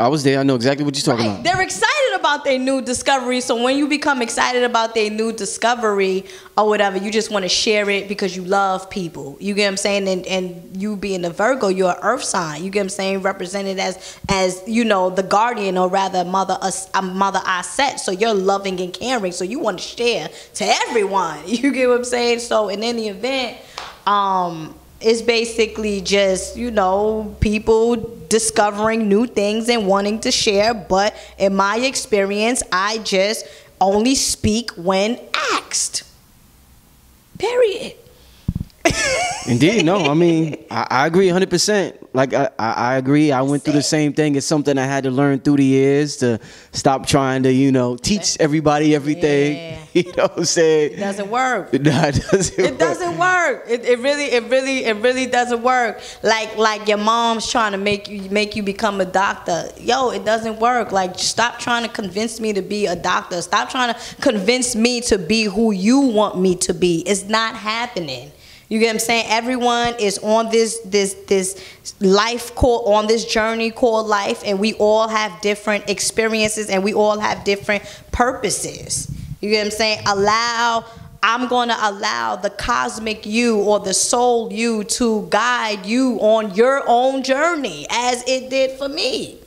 was there. I know exactly what you're talking about. They're excited about their new discovery. So when you become excited about their new discovery or whatever, you just want to share it because you love people. You get what I'm saying? And you being a Virgo, you're an earth sign. You get what I'm saying? Represented as the guardian, or rather mother Aset. So you're loving and caring. So you want to share to everyone. You get what I'm saying? So in any event, it's basically just, people discovering new things and wanting to share. But in my experience, I just only speak when asked. Period. Indeed. No, I agree 100%. Like, I agree. I went through the same thing. It's something I had to learn through the years, to stop trying to, teach everybody everything. Yeah. You know what I'm saying? It doesn't work. No, it doesn't work. It really doesn't work. Like your mom's trying to make you become a doctor. Yo, it doesn't work. Like, stop trying to convince me to be a doctor. Stop trying to convince me to be who you want me to be. It's not happening. You get what I'm saying? Everyone is on this life called, on this journey called life, and we all have different experiences and we all have different purposes. You get what I'm saying? I'm going to allow the cosmic you, or the soul you, to guide you on your own journey as it did for me.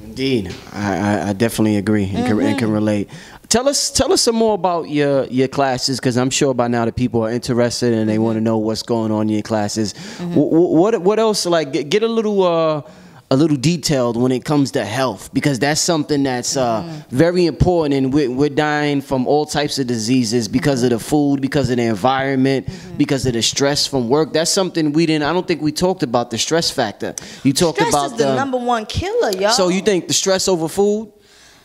Indeed. I definitely agree and can relate. Tell us some more about your classes, because I'm sure by now the people are interested and they want to know what's going on in your classes. What else? Like, get a little a little detailed when it comes to health, because that's something that's very important, and we're dying from all types of diseases because of the food, because of the environment, because of the stress from work. That's something I don't think we talked about, the stress factor. You talked Stress about is the #1 killer, yo. So you think the stress over food?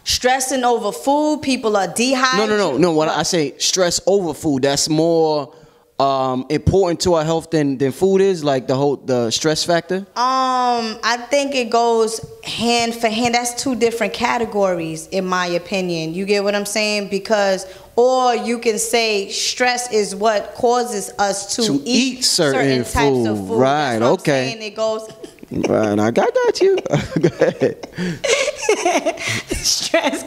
Stressing over food, people are dehydrated. No. What I say, stress over food, that's more important to our health than food is, like the stress factor. I think it goes hand for hand. That's two different categories, in my opinion. You get what I'm saying? Because, or you can say stress is what causes us to eat certain types of food. Right? That's what Okay. I'm saying. It goes. Right, I got you. Go ahead. Stress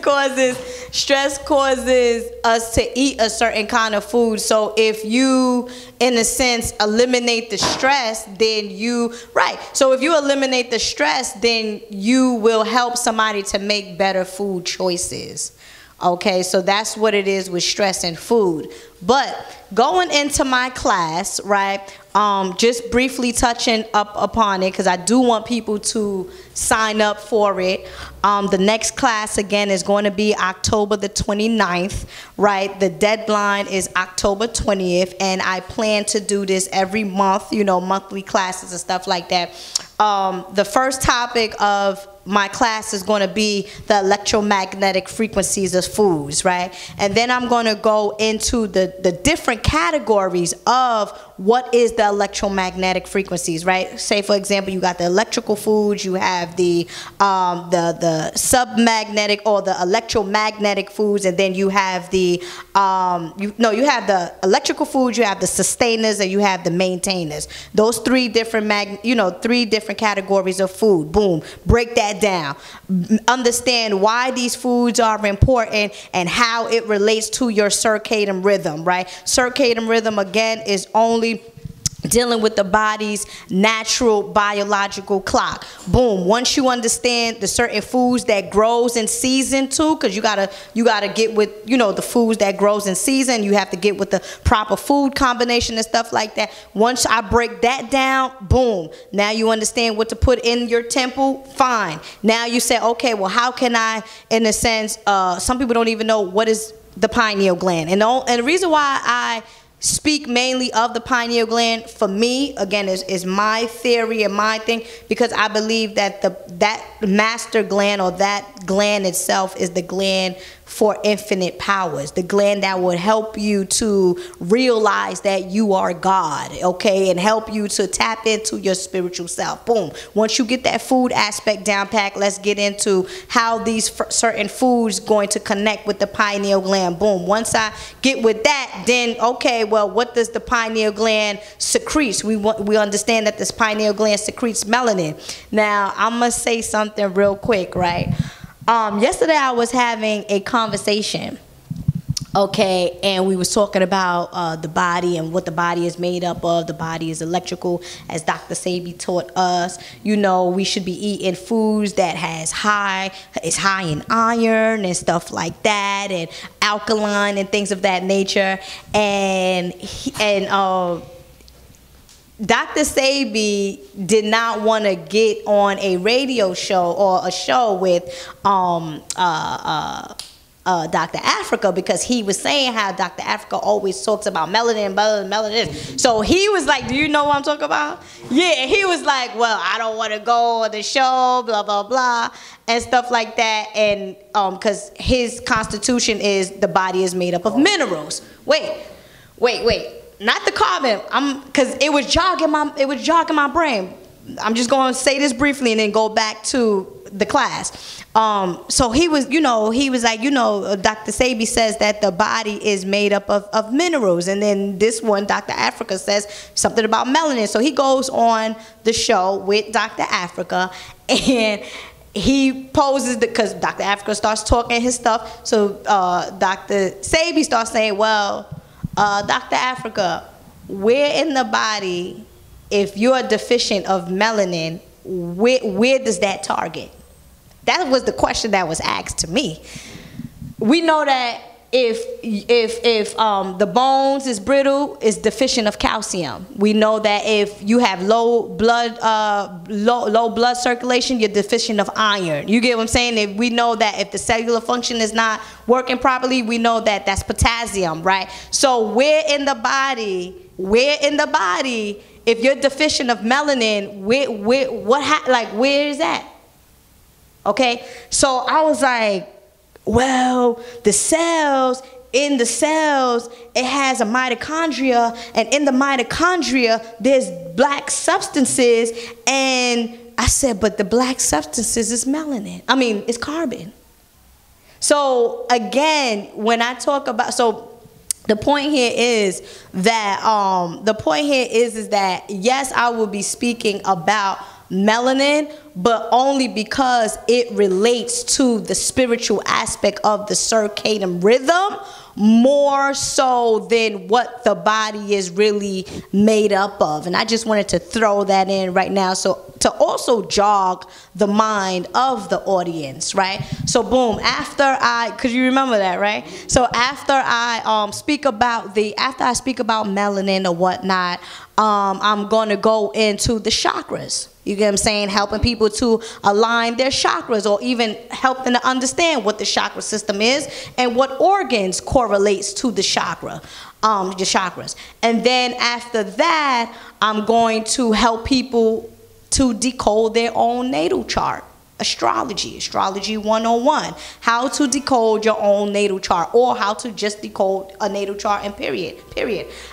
causes us to eat a certain kind of food. So if you, in a sense, eliminate the stress, then so if you eliminate the stress, then you will help somebody to make better food choices. Okay, so that's what it is with stress and food. But going into my class, right, just briefly touching up upon it, because I do want people to sign up for it. The next class, again, is going to be October the 29th, right? The deadline is October 20th, and I plan to do this every month, monthly classes and stuff like that. The first topic of my class is going to be the electromagnetic frequencies of foods, right? And then I'm going to go into the different categories of what is the electromagnetic frequencies, right? Say, for example, you got the electrical foods, you have the submagnetic or the electromagnetic foods, and then you have the you have the electrical foods, you have the sustainers, and you have the maintainers. Those three different categories of food. Boom, break that down. Understand why these foods are important and how it relates to your circadian rhythm, right? Circadian rhythm, again, is only dealing with the body's natural biological clock. Boom. Once you understand the certain foods that grows in season too, because you gotta get with the foods that grows in season. You have to get with the proper food combination and stuff like that. Once I break that down, boom. Now you understand what to put in your temple. Fine. Now you say, okay, well, how can I, in a sense, some people don't even know what is the pineal gland, and the reason why I speak mainly of the pineal gland, for me, again, is my theory and my thing, because I believe that that master gland, or that gland itself, is the gland for infinite powers, the gland that would help you to realize that you are God, okay, and help you to tap into your spiritual self. Boom. Once you get that food aspect down pat, let's get into how these certain foods going to connect with the pineal gland. Boom. Once I get with that, then okay, well, what does the pineal gland secrete? We understand that this pineal gland secretes melanin. Now, I'm gonna say something real quick, right? Yesterday I was having a conversation, okay, and we was talking about the body and what the body is made up of. The body is electrical, as Dr. Sabi taught us. We should be eating foods that is high in iron and stuff like that, and alkaline and things of that nature. And Dr. Sabi did not want to get on a radio show or a show with Dr. Africa, because he was saying how Dr. Africa always talks about melanin. So he was like, do you know what I'm talking about? Yeah, he was like, well, I don't want to go on the show, blah, blah, blah, and stuff like that. And because his constitution is the body is made up of minerals. Wait. Not the carbon. Because it was jogging my brain. I'm just going to say this briefly and then go back to the class. So he was like, Dr. Sabi says that the body is made up of minerals. And then this one, Dr. Africa, says something about melanin. So he goes on the show with Dr. Africa, and he poses, because Dr. Africa starts talking his stuff. So Dr. Sabi starts saying, well, Dr. Africa, where in the body, if you're deficient of melanin, where does that target? That was the question that was asked to me. We know that if the bones is brittle, it's deficient of calcium. We know that if you have low blood circulation, you're deficient of iron. You get what I'm saying? If we know that if the cellular function is not working properly, we know that that's potassium, right? So where in the body, if you're deficient of melanin, where is that? Okay, so I was like, well, in the cells, it has a mitochondria, and in the mitochondria, there's black substances, and I said, but the black substances is melanin. I mean, it's carbon. So again, when I talk about, the point here is that yes, I will be speaking about melanin, but only because it relates to the spiritual aspect of the circadian rhythm more so than what the body is really made up of. And I just wanted to throw that in right now, so to also jog the mind of the audience, right? So boom, because you remember that, right? So after I speak about melanin or whatnot, I'm gonna go into the chakras. You get what I'm saying? Helping people to align their chakras, or even help them to understand what the chakra system is and what organs correlates to the chakras. And then after that, I'm going to help people to decode their own natal chart. Astrology 101, how to decode your own natal chart, or how to just decode a natal chart, and period.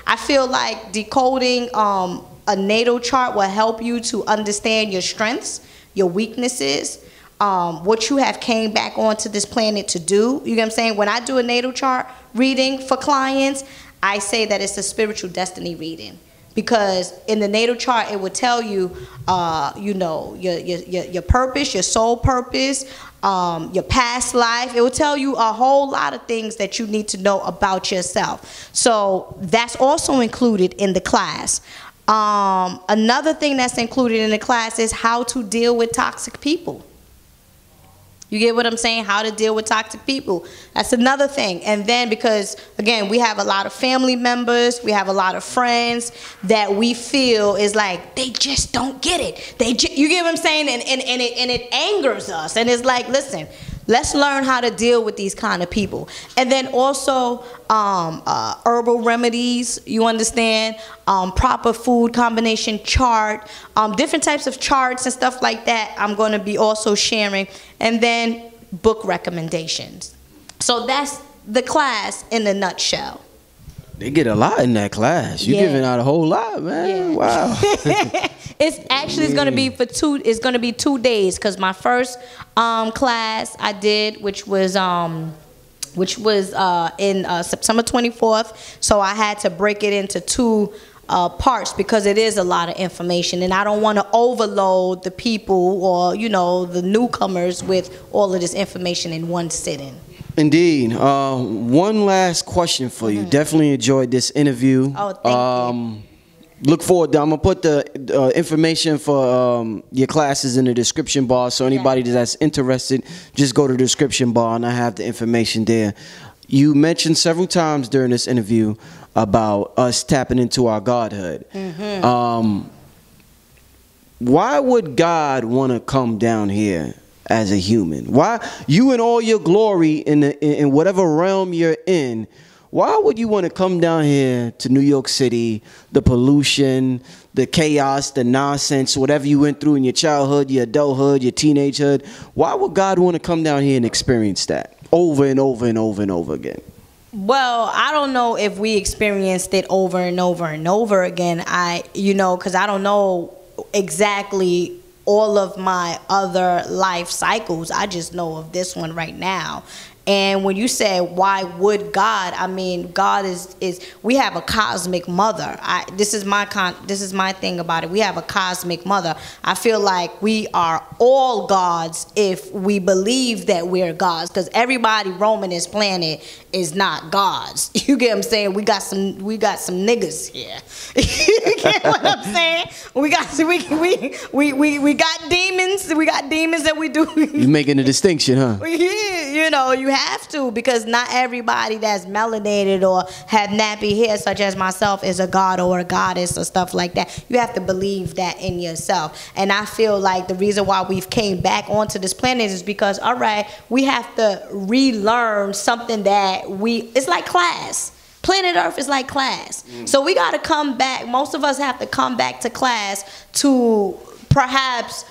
I feel like decoding a natal chart will help you to understand your strengths, your weaknesses, what you have came back onto this planet to do. You get what I'm saying? When I do a natal chart reading for clients, I say that it's a spiritual destiny reading. Because in the natal chart, it will tell you, your purpose, your soul purpose, your past life. It will tell you a whole lot of things that you need to know about yourself. So that's also included in the class. Another thing that's included in the class is how to deal with toxic people. You get what I'm saying? How to deal with toxic people. That's another thing. And then, because again, we have a lot of family members, we have a lot of friends that we feel is like, they just don't get it. You get what I'm saying? And it angers us. And it's like, listen, let's learn how to deal with these kind of people. And then also herbal remedies, you understand, proper food combination chart, different types of charts and stuff like that I'm going to be also sharing. And then book recommendations. So that's the class in a nutshell. They get a lot in that class. You're giving out a whole lot, man. Yeah. Wow. It's actually going to be it's going to be 2 days, because my first class I did, which was in September 24th. So I had to break it into 2 parts, because it is a lot of information, and I don't want to overload the people or the newcomers with all of this information in one sitting. Indeed. One last question for you. Definitely enjoyed this interview. Oh, thank you. Look forward to, I'm going to put the information for your classes in the description bar, so anybody that's interested, just go to the description bar and I have the information there. You mentioned several times during this interview about us tapping into our godhood. Why would God want to come down here as a human? Why, you in all your glory in whatever realm you're in, why would you want to come down here to New York City, the pollution, the chaos, the nonsense, whatever you went through in your childhood, your adulthood, your teenagehood? Why would God want to come down here and experience that over and over and over and over again? Well, I don't know if we experienced it over and over and over again. Because I don't know exactly all of my other life cycles. I just know of this one right now. And when you say, why would God? I mean, God is we have a cosmic mother. This is my thing about it. We have a cosmic mother. I feel like we are all gods if we believe that we're gods, because everybody roaming this planet is not gods. You get what I'm saying? We got some niggas here. You get what I'm saying? We got demons. We got demons that we do. You making a distinction, huh? Yeah. You know, you have to, because not everybody that's melanated or have nappy hair, such as myself, is a god or a goddess or stuff like that. You have to believe that in yourself. And I feel like the reason why we've came back onto this planet is because, all right, we have to relearn something that it's like class. Planet Earth is like class. So we got to come back. Most of us have to come back to class to perhaps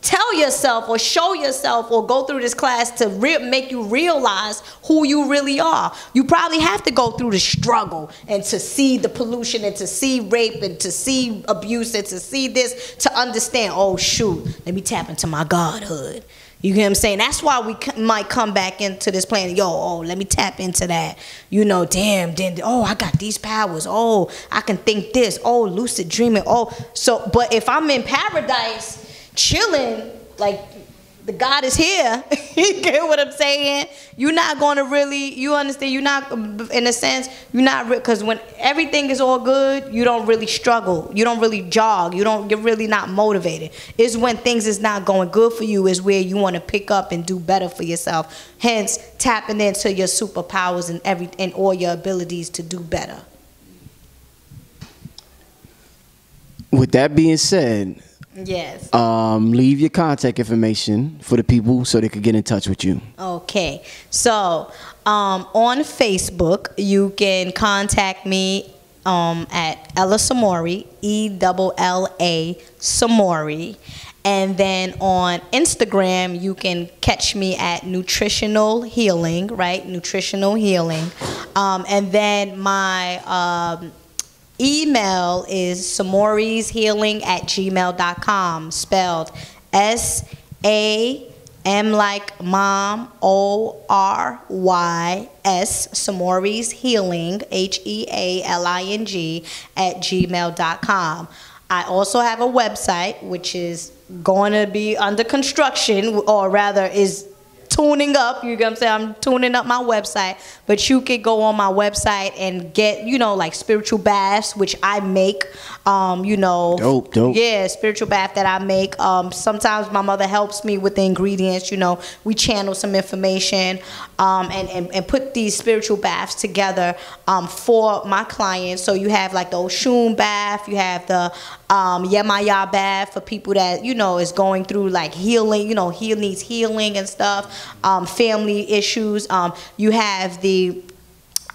tell yourself or show yourself or go through this class to make you realize who you really are. You probably have to go through the struggle and to see the pollution and to see rape and to see abuse and to see this, to understand, oh shoot, let me tap into my godhood. You get what I'm saying? That's why we might come back into this planet. Yo, oh, let me tap into that. You know, damn, then, oh, I got these powers. Oh, I can think this. Oh, lucid dreaming. Oh, so, but if I'm in paradise, chilling, like the God is here, you get what I'm saying? You're not going to really, you understand, you're not, in a sense, you're not, because when everything is all good, you don't really struggle, you don't really jog, you're really not motivated. It's when things is not going good for you is where you want to pick up and do better for yourself. Hence, tapping into your superpowers and all your abilities to do better. With that being said, yes. Leave your contact information for the people so they could get in touch with you. Okay. So, on Facebook, you can contact me at Ella Samory, ELLA Samory. And then on Instagram, you can catch me at Nutritional Healing, right? Nutritional Healing. And then my email is samory'shealing@gmail.com, spelled S-A-M like mom, O-R-Y-S, Samory's Healing, HEALING, @gmail.com. I also have a website, which is going to be under construction, or rather is tuning up. You get what I'm saying? I'm tuning up my website, but you could go on my website and get, you know, like spiritual baths, which I make, you know. Dope. Yeah, spiritual bath that I make. Sometimes my mother helps me with the ingredients, you know. We channel some information and put these spiritual baths together for my clients. So you have like the Oshun bath, you have the Yemaya bath for people that, you know, is going through like healing, you know, needs healing and stuff, family issues. You have the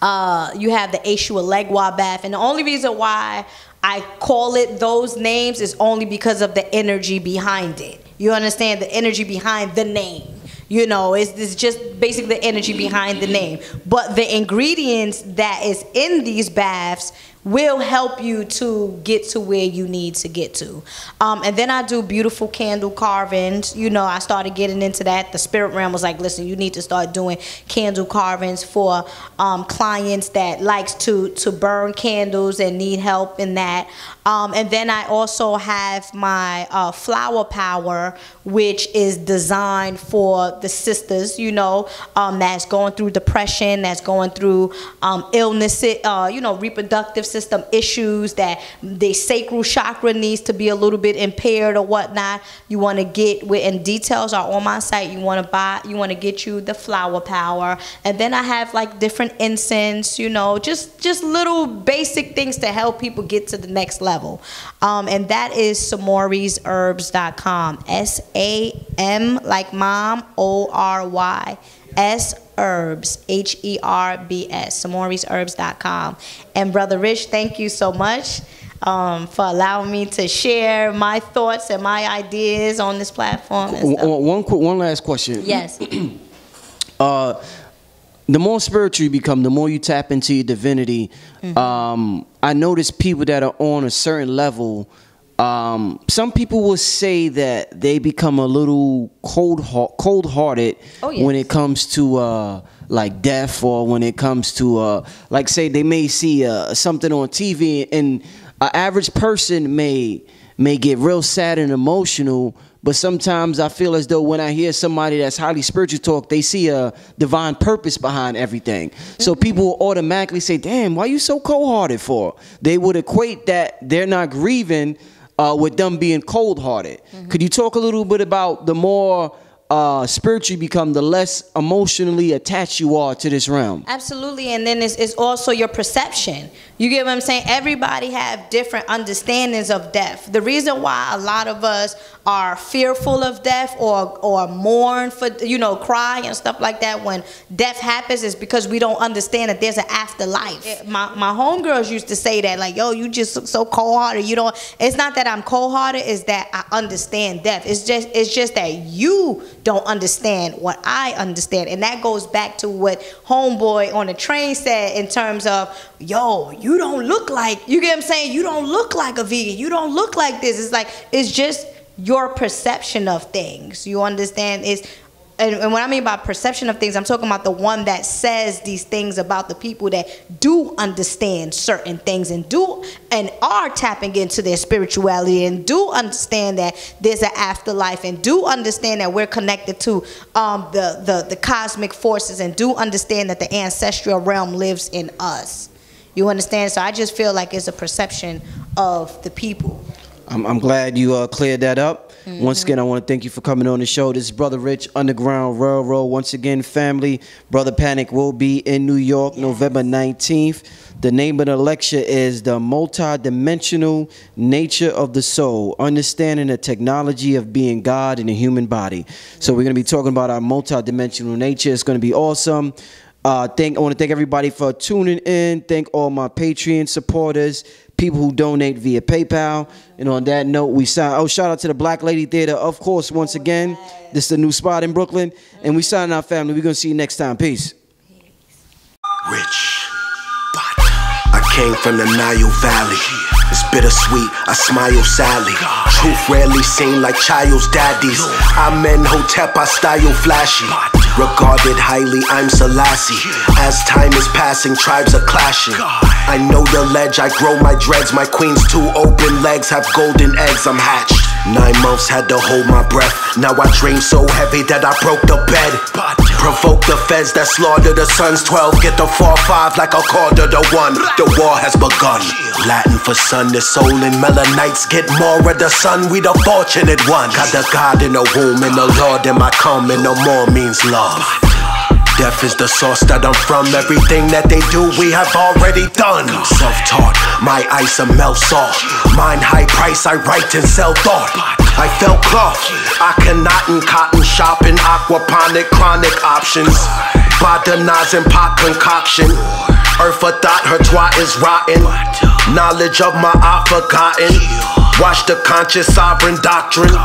Eshua Legwa bath, and the only reason why I call it those names is only because of the energy behind it. You understand? The energy behind the name. You know, it's just basically the energy behind the name. But the ingredients that is in these baths will help you to get to where you need to get to. And then I do beautiful candle carvings. You know, I started getting into that. The spirit realm was like, listen, you need to start doing candle carvings for clients that likes to burn candles and need help in that. And then I also have my flower power, which is designed for the sisters, you know, that's going through depression, that's going through illness, you know, reproductive system issues, that the sacral chakra needs to be a little bit impaired or whatnot. You want to get with, and details are on my site. You want to get you the flower power. And then I have like different incense, you know, just little basic things to help people get to the next level. And that is Samory'sHerbs.com. S-A-M like mom, O-R-Y-S herbs, H-E-R-B-S, Samory'sHerbs.com. And Brother Rich, thank you so much for allowing me to share my thoughts and my ideas on this platform. One last question. Yes. The more spiritual you become, the more you tap into your divinity. I notice people that are on a certain level, some people will say that they become a little cold-hearted when it comes to like death, or when it comes to like say they may see something on TV, and an average person may get real sad and emotional. But sometimes I feel as though when I hear somebody that's highly spiritual talk, they see a divine purpose behind everything. So people will automatically say, damn, why are you so cold-hearted for? They would equate that they're not grieving with them being cold-hearted. Could you talk a little bit about the more spiritually become, the less emotionally attached you are to this realm. Absolutely, and then it's also your perception. You get what I'm saying? Everybody have different understandings of death. The reason why a lot of us are fearful of death or mourn for, you know, cry and stuff like that when death happens is because we don't understand that there's an afterlife. My homegirls used to say that, like, yo, you just so cold-hearted. You don't. It's not that I'm cold-hearted. It's that I understand death. It's just that you don't understand what I understand, and that goes back to what homeboy on the train said in terms of, yo, you don't look like, you get what I'm saying? You don't look like a vegan. You don't look like this. It's like, it's just your perception of things. You understand? And what I mean by perception of things, I'm talking about the one that says these things about the people that do understand certain things and are tapping into their spirituality and do understand that there's an afterlife and do understand that we're connected to the cosmic forces and do understand that the ancestral realm lives in us. You understand? So I just feel like it's a perception of the people. I'm glad you cleared that up. Once again, I want to thank you for coming on the show. This is Brother Rich, Underground Railroad. Once again, family, Brother Panic will be in New York, November 19th. The name of the lecture is The Multidimensional Nature of the Soul, Understanding the Technology of Being God in the Human Body. So we're going to be talking about our multidimensional nature. It's going to be awesome. I want to thank everybody for tuning in. Thank all my Patreon supporters, people who donate via PayPal. And on that note, we sign. Oh, shout out to the Black Lady Theater, of course, once again. This is the new spot in Brooklyn. And we sign out, family. We're going to see you next time. Peace. Rich, but I came from the Nile Valley. It's bittersweet, I smile sadly. Truth rarely seen like child's daddies. I'm in Hotep, I style flashy. Regarded highly, I'm Selassie. As time is passing, tribes are clashing. I know the ledge, I grow my dreads. My queen's two open legs have golden eggs, I'm hatched. 9 months had to hold my breath. Now I dream so heavy that I broke the bed. Provoke the feds that slaughter the sons. 12 get the 4-5 like a quarter to 1. The war has begun. Latin for sun, the soul and melanites get more of the sun. We the fortunate one. Got the God in the womb and the Lord in my come, and no more means love. Death is the source that I'm from. Everything that they do, we have already done. Self-taught, my ice a melt salt. Mine high price, I write and sell thought. I felt cloth, I cannot in cotton shopping. Aquaponic, chronic options. Botanizing pot concoction. Earth a thought, her twat is rotten. Knowledge of my art forgotten. Watch the conscious sovereign doctrine.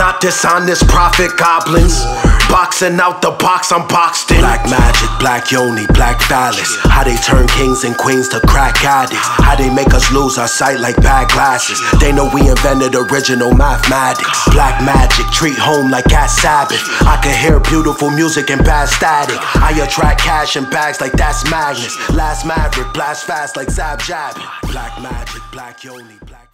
Not dishonest prophet goblins. Boxing out the box, I'm boxed in. Black magic, black yoni, black phallus. How they turn kings and queens to crack addicts. How they make us lose our sight like bad glasses. They know we invented original mathematics. Black magic, treat home like at Sabbath. I can hear beautiful music and bad static. I attract cash in bags like that's Magnus. Last maverick, blast fast like Zab Jab. Black magic, black yoni, black